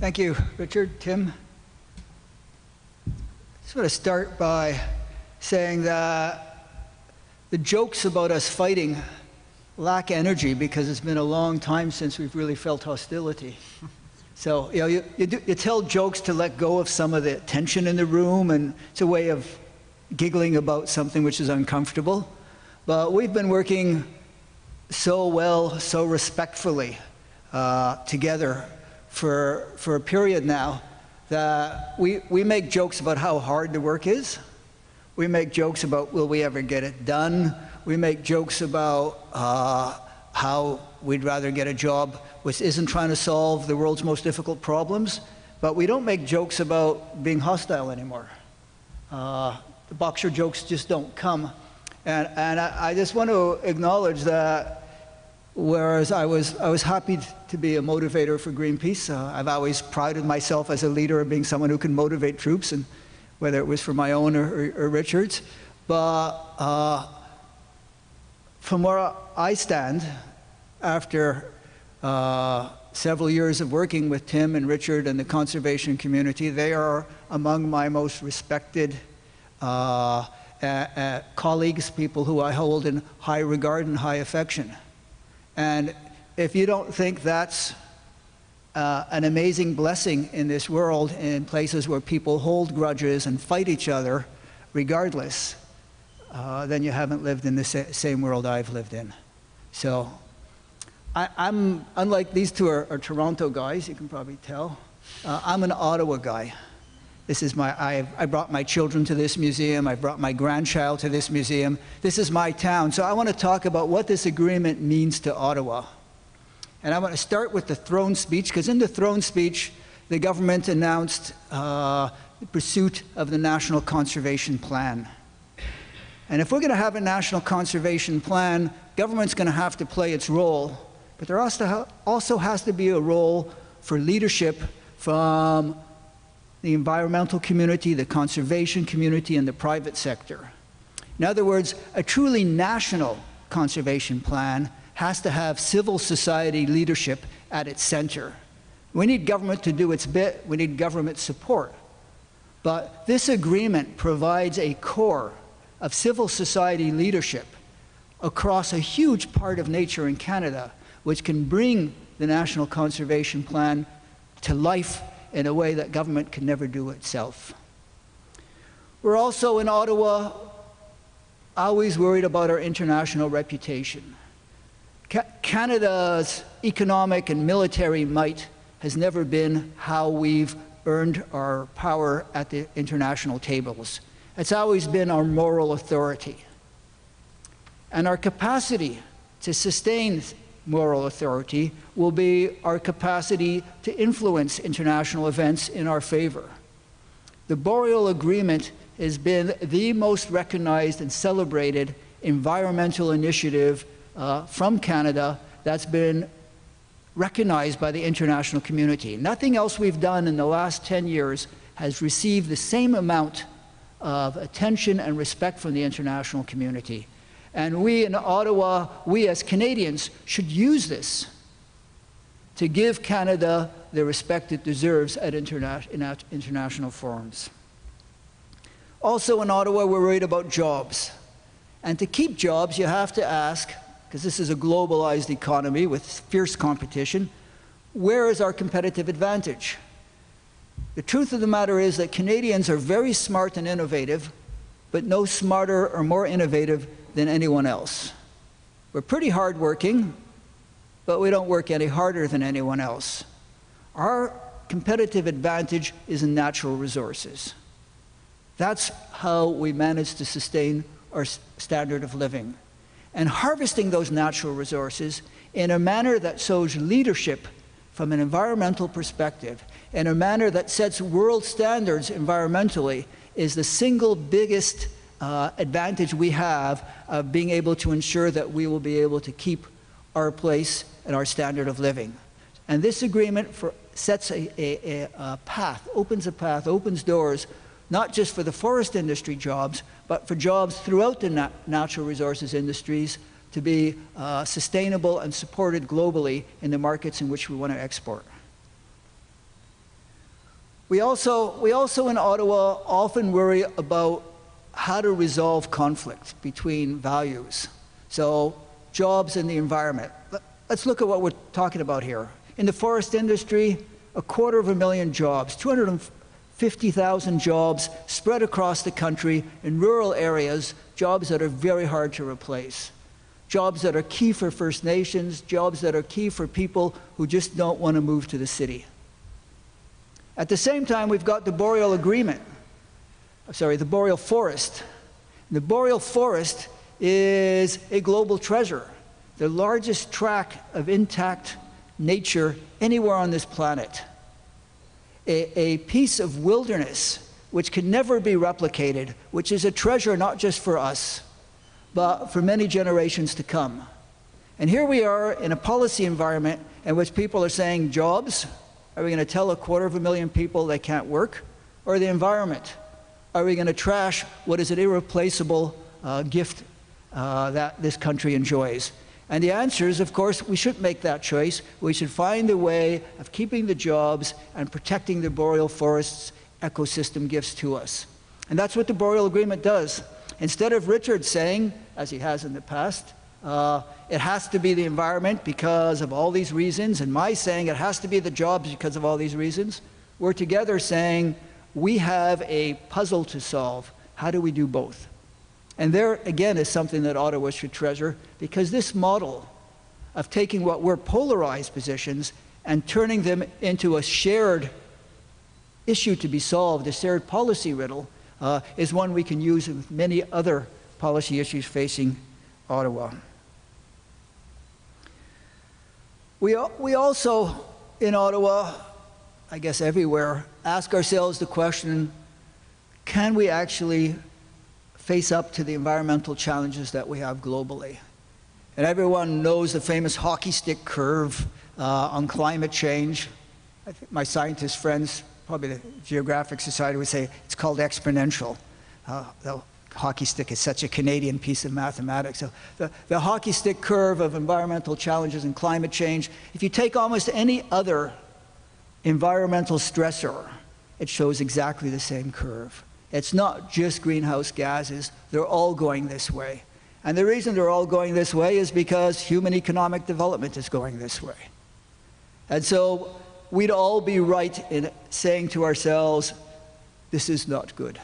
Thank you, Richard, Tim. I just want to start by saying that the jokes about us fighting lack energy because it's been a long time since we've really felt hostility. So, you tell jokes to let go of some of the tension in the room, and it's a way of giggling about something which is uncomfortable. But we've been working so well, so respectfully together for a period now that we make jokes about how hard the work is. We make jokes about will we ever get it done. We make jokes about how we'd rather get a job which isn't trying to solve the world's most difficult problems. But we don't make jokes about being hostile anymore. The boxer jokes just don't come. And I just want to acknowledge that whereas I was happy to be a motivator for Greenpeace, I've always prided myself as a leader of being someone who can motivate troops, and whether it was for my own or Richard's. But from where I stand, after several years of working with Tim and Richard and the conservation community, they are among my most respected colleagues, people who I hold in high regard and high affection. And if you don't think that's an amazing blessing in this world, in places where people hold grudges and fight each other regardless, then you haven't lived in the same world I've lived in. So I'm, unlike these two are Toronto guys, you can probably tell, I'm an Ottawa guy. This is I brought my children to this museum. I brought my grandchild to this museum. This is my town. So I want to talk about what this agreement means to Ottawa. And I want to start with the throne speech, because in the throne speech, the government announced the pursuit of the National Conservation Plan. And if we're going to have a National Conservation Plan, government's going to have to play its role. But there also has to be a role for leadership from the environmental community, the conservation community, and the private sector. In other words, a truly national conservation plan has to have civil society leadership at its center. We need government to do its bit. We need government support. But this agreement provides a core of civil society leadership across a huge part of nature in Canada, which can bring the National Conservation Plan to life in a way that government can never do itself. We're also in Ottawa always worried about our international reputation. Canada's economic and military might has never been how we've earned our power at the international tables. It's always been our moral authority. And our capacity to sustain moral authority will be our capacity to influence international events in our favor. The Boreal Agreement has been the most recognized and celebrated environmental initiative from Canada that's been recognized by the international community. Nothing else we've done in the last 10 years has received the same amount of attention and respect from the international community. And we in Ottawa, we as Canadians, should use this to give Canada the respect it deserves at international forums. Also in Ottawa, we're worried about jobs. And to keep jobs, you have to ask, because this is a globalized economy with fierce competition, where is our competitive advantage? The truth of the matter is that Canadians are very smart and innovative, but no smarter or more innovative than anyone else. We're pretty hardworking, but we don't work any harder than anyone else. Our competitive advantage is in natural resources. That's how we manage to sustain our standard of living. And harvesting those natural resources in a manner that shows leadership from an environmental perspective, in a manner that sets world standards environmentally, is the single biggest advantage we have of being able to ensure that we will be able to keep our place and our standard of living. And this agreement sets a path, opens a path, opens doors, not just for the forest industry jobs, but for jobs throughout the natural resources industries to be sustainable and supported globally in the markets in which we want to export. We also in Ottawa often worry about how to resolve conflict between values. So jobs and the environment. Let's look at what we're talking about here. In the forest industry, 250,000 jobs, 250,000 jobs spread across the country in rural areas, jobs that are very hard to replace. Jobs that are key for First Nations, jobs that are key for people who just don't want to move to the city. At the same time, we've got the Boreal Agreement, the Boreal Forest. The Boreal Forest is a global treasure, the largest tract of intact nature anywhere on this planet. A piece of wilderness which can never be replicated, which is a treasure not just for us, but for many generations to come. And here we are in a policy environment in which people are saying jobs. Are we going to tell 250,000 people they can't work? Or the environment? Are we going to trash what is an irreplaceable gift that this country enjoys? And the answer is, of course, we shouldn't make that choice. We should find a way of keeping the jobs and protecting the boreal forest's ecosystem gifts to us. And that's what the Boreal Agreement does. Instead of Richard saying, as he has in the past, it has to be the environment because of all these reasons, and my saying it has to be the jobs because of all these reasons, we're together saying we have a puzzle to solve. How do we do both? And there, again, is something that Ottawa should treasure, because this model of taking what were polarized positions and turning them into a shared issue to be solved, a shared policy riddle, is one we can use with many other policy issues facing Ottawa. We also, in Ottawa, I guess everywhere, ask ourselves the question, can we actually face up to the environmental challenges that we have globally? And everyone knows the famous hockey stick curve on climate change. I think my scientist friends, probably the Geographic Society, would say it's called exponential. The hockey stick is such a Canadian piece of mathematics. So the hockey stick curve of environmental challenges and climate change, if you take almost any other environmental stressor, it shows exactly the same curve. It's not just greenhouse gases, they're all going this way. And the reason they're all going this way is because human economic development is going this way. And so we'd all be right in saying to ourselves, this is not good.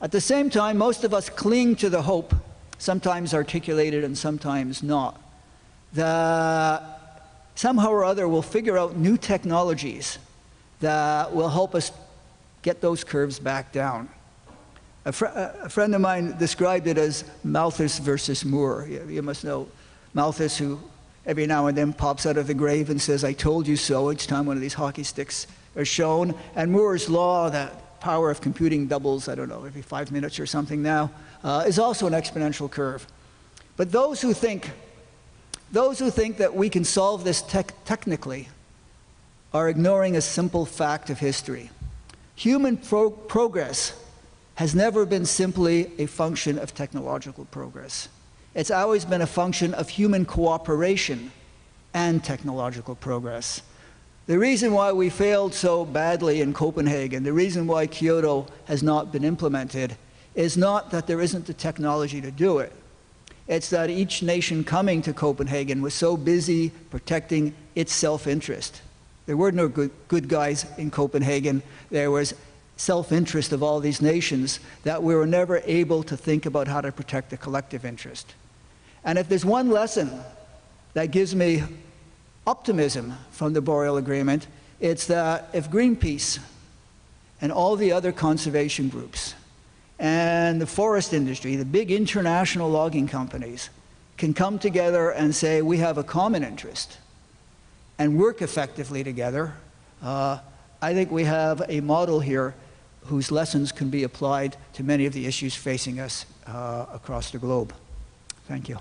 At the same time, most of us cling to the hope, sometimes articulated and sometimes not, that somehow or other we'll figure out new technologies that will help us get those curves back down. A friend of mine described it as Malthus versus Moore. You must know Malthus, who every now and then pops out of the grave and says, I told you so, each time one of these hockey sticks are shown. And Moore's law, that power of computing doubles, I don't know, every 5 minutes or something now, is also an exponential curve. But those who think that we can solve this technically are ignoring a simple fact of history. Human progress has never been simply a function of technological progress. It's always been a function of human cooperation and technological progress. The reason why we failed so badly in Copenhagen, the reason why Kyoto has not been implemented, is not that there isn't the technology to do it. It's that each nation coming to Copenhagen was so busy protecting its self-interest. There were no good guys in Copenhagen. There was self-interest of all these nations that we were never able to think about how to protect the collective interest. And if there's one lesson that gives me optimism from the Boreal Agreement, it's that if Greenpeace and all the other conservation groups and the forest industry, the big international logging companies, can come together and say we have a common interest and work effectively together, I think we have a model here whose lessons can be applied to many of the issues facing us across the globe. Thank you.